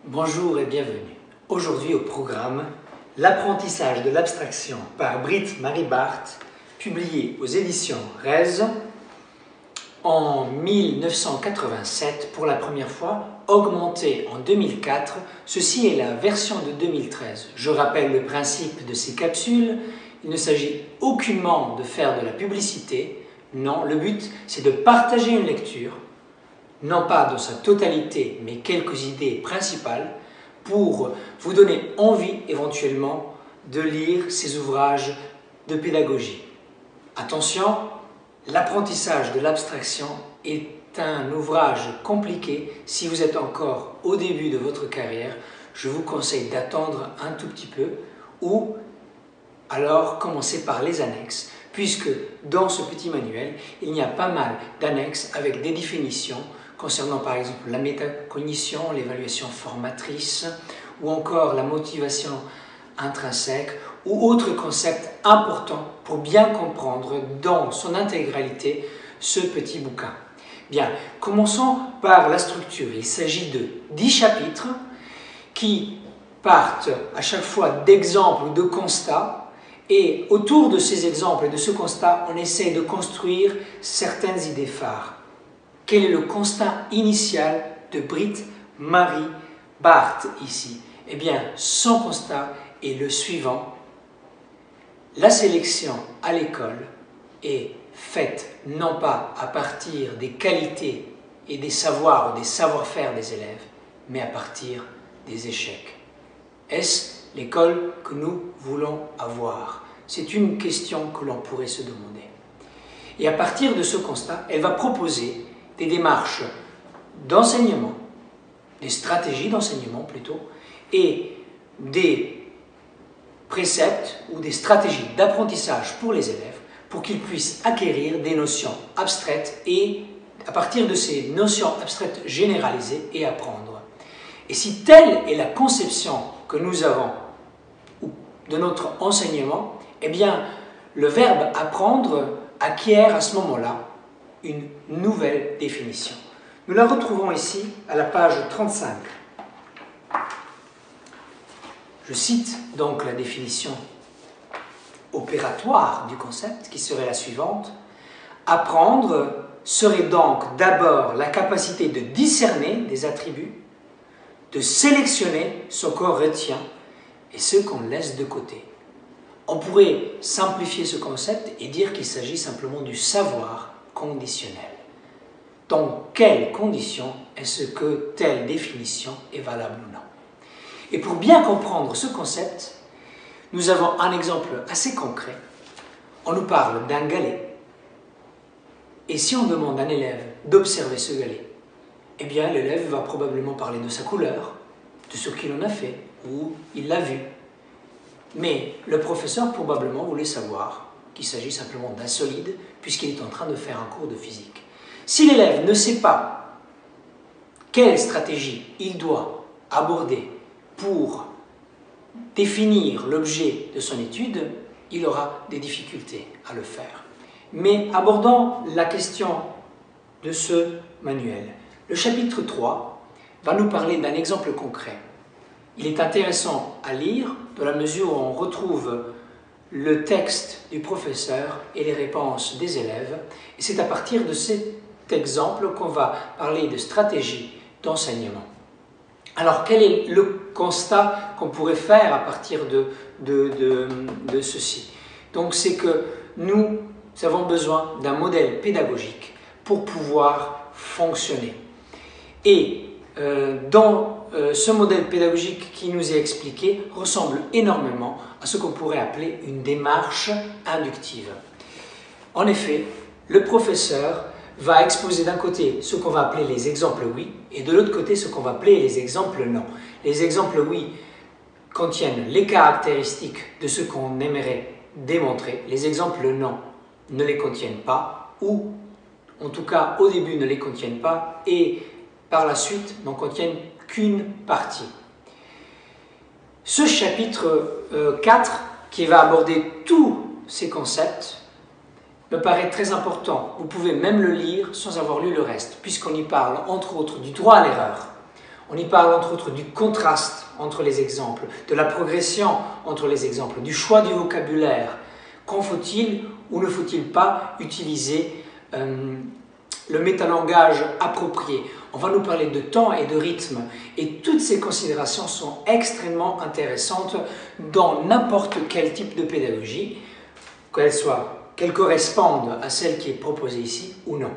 Bonjour et bienvenue. Aujourd'hui au programme L'apprentissage de l'abstraction par Britt-Marie Barthes, publié aux éditions Rez en 1987 pour la première fois, augmenté en 2004. Ceci est la version de 2013. Je rappelle le principe de ces capsules. Il ne s'agit aucunement de faire de la publicité. Non, le but c'est de partager une lecture, non pas dans sa totalité, mais quelques idées principales, pour vous donner envie éventuellement de lire ces ouvrages de pédagogie. Attention, l'apprentissage de l'abstraction est un ouvrage compliqué. Si vous êtes encore au début de votre carrière, je vous conseille d'attendre un tout petit peu ou alors commencer par les annexes, puisque dans ce petit manuel, il y a pas mal d'annexes avec des définitions concernant par exemple la métacognition, l'évaluation formatrice ou encore la motivation intrinsèque ou autres concepts importants pour bien comprendre dans son intégralité ce petit bouquin. Bien, commençons par la structure. Il s'agit de 10 chapitres qui partent à chaque fois d'exemples ou de constats, et autour de ces exemples et de ce constat, on essaie de construire certaines idées phares. Quel est le constat initial de Britt-Marie Barthes ici? Eh bien, son constat est le suivant. La sélection à l'école est faite non pas à partir des qualités et des savoirs ou des savoir-faire des élèves, mais à partir des échecs. Est-ce l'école que nous voulons avoir? C'est une question que l'on pourrait se demander. Et à partir de ce constat, elle va proposer des démarches d'enseignement, des stratégies d'enseignement plutôt, et des préceptes ou des stratégies d'apprentissage pour les élèves pour qu'ils puissent acquérir des notions abstraites et à partir de ces notions abstraites généraliser et apprendre. Et si telle est la conception que nous avons de notre enseignement, eh bien le verbe apprendre acquiert à ce moment-là une nouvelle définition. Nous la retrouvons ici à la page 35. Je cite donc la définition opératoire du concept qui serait la suivante. Apprendre serait donc d'abord la capacité de discerner des attributs, de sélectionner ce qu'on retient et ce qu'on laisse de côté. On pourrait simplifier ce concept et dire qu'il s'agit simplement du savoir conditionnel. Dans quelles conditions est-ce que telle définition est valable ou non? Et pour bien comprendre ce concept, nous avons un exemple assez concret. On nous parle d'un galet. Et si on demande à un élève d'observer ce galet, eh bien l'élève va probablement parler de sa couleur, de ce qu'il en a fait, ou il l'a vu. Mais le professeur probablement voulait savoir qu'il s'agit simplement d'un solide, puisqu'il est en train de faire un cours de physique. Si l'élève ne sait pas quelle stratégie il doit aborder pour définir l'objet de son étude, il aura des difficultés à le faire. Mais abordons la question de ce manuel. Le chapitre 3 va nous parler d'un exemple concret. Il est intéressant à lire dans la mesure où on retrouve le texte du professeur et les réponses des élèves. Et c'est à partir de cet exemple qu'on va parler de stratégie d'enseignement. Alors, quel est le constat qu'on pourrait faire à partir de ceci? Donc, c'est que nous avons besoin d'un modèle pédagogique pour pouvoir fonctionner. Et ce modèle pédagogique qui nous est expliqué ressemble énormément à ce qu'on pourrait appeler une démarche inductive. En effet, le professeur va exposer d'un côté ce qu'on va appeler les exemples oui et de l'autre côté ce qu'on va appeler les exemples non. Les exemples oui contiennent les caractéristiques de ce qu'on aimerait démontrer. Les exemples non ne les contiennent pas ou en tout cas au début ne les contiennent pas et par la suite n'en contiennent qu'une partie. Ce chapitre 4 qui va aborder tous ces concepts me paraît très important. Vous pouvez même le lire sans avoir lu le reste, puisqu'on y parle entre autres du droit à l'erreur. On y parle entre autres du contraste entre les exemples, de la progression entre les exemples, du choix du vocabulaire. Quand faut-il ou ne faut-il pas utiliser le métalangage approprié? On va nous parler de temps et de rythme. Et toutes ces considérations sont extrêmement intéressantes dans n'importe quel type de pédagogie, qu'elle corresponde à celle qui est proposée ici ou non.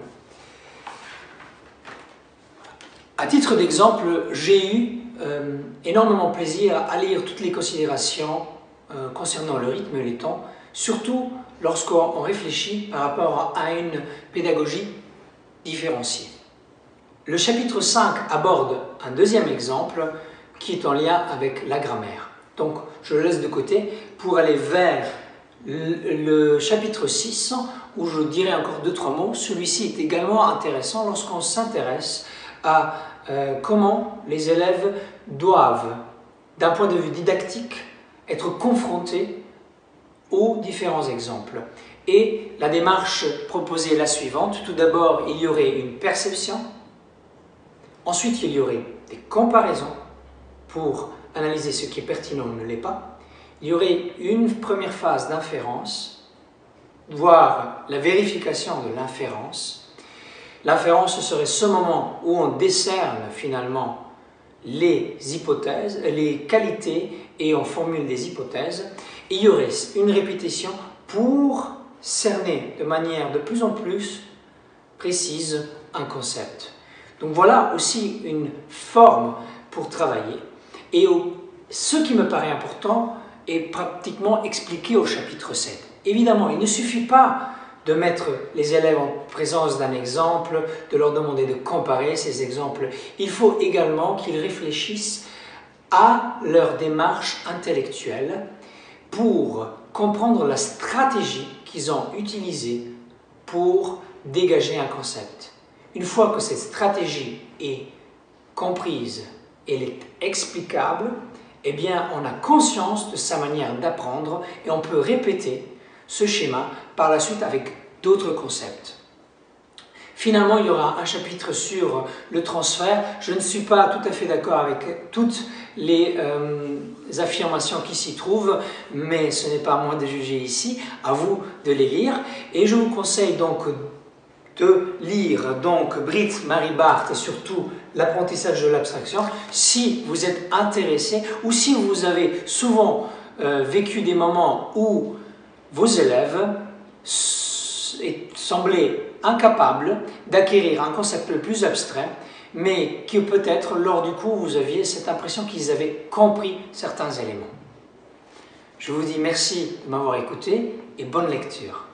À titre d'exemple, j'ai eu énormément plaisir à lire toutes les considérations concernant le rythme et les temps, surtout lorsqu'on réfléchit par rapport à une pédagogie différenciée. Le chapitre 5 aborde un deuxième exemple qui est en lien avec la grammaire. Donc, je le laisse de côté pour aller vers le chapitre 6 où je dirai encore 2-3 mots. Celui-ci est également intéressant lorsqu'on s'intéresse à comment les élèves doivent, d'un point de vue didactique, être confrontés aux différents exemples. Et la démarche proposée est la suivante. Tout d'abord, il y aurait une perception. Ensuite, il y aurait des comparaisons pour analyser ce qui est pertinent ou ne l'est pas. Il y aurait une première phase d'inférence, voire la vérification de l'inférence. L'inférence, ce serait ce moment où on décerne finalement les hypothèses, les qualités et on formule des hypothèses. Et il y aurait une répétition pour cerner de manière de plus en plus précise un concept. Donc voilà aussi une forme pour travailler. Et ce qui me paraît important est pratiquement expliqué au chapitre 7. Évidemment, il ne suffit pas de mettre les élèves en présence d'un exemple, de leur demander de comparer ces exemples. Il faut également qu'ils réfléchissent à leur démarche intellectuelle pour comprendre la stratégie qu'ils ont utilisée pour dégager un concept. Une fois que cette stratégie est comprise, elle est explicable, eh bien on a conscience de sa manière d'apprendre et on peut répéter ce schéma par la suite avec d'autres concepts. Finalement, il y aura un chapitre sur le transfert. Je ne suis pas tout à fait d'accord avec toutes les affirmations qui s'y trouvent, mais ce n'est pas à moi de juger ici, à vous de les lire. Et je vous conseille donc de lire Britt Marie Barthes et surtout l'apprentissage de l'abstraction si vous êtes intéressé ou si vous avez souvent vécu des moments où vos élèves semblaient incapables d'acquérir un concept le plus abstrait, mais que peut-être lors du cours vous aviez cette impression qu'ils avaient compris certains éléments. Je vous dis merci de m'avoir écouté et bonne lecture.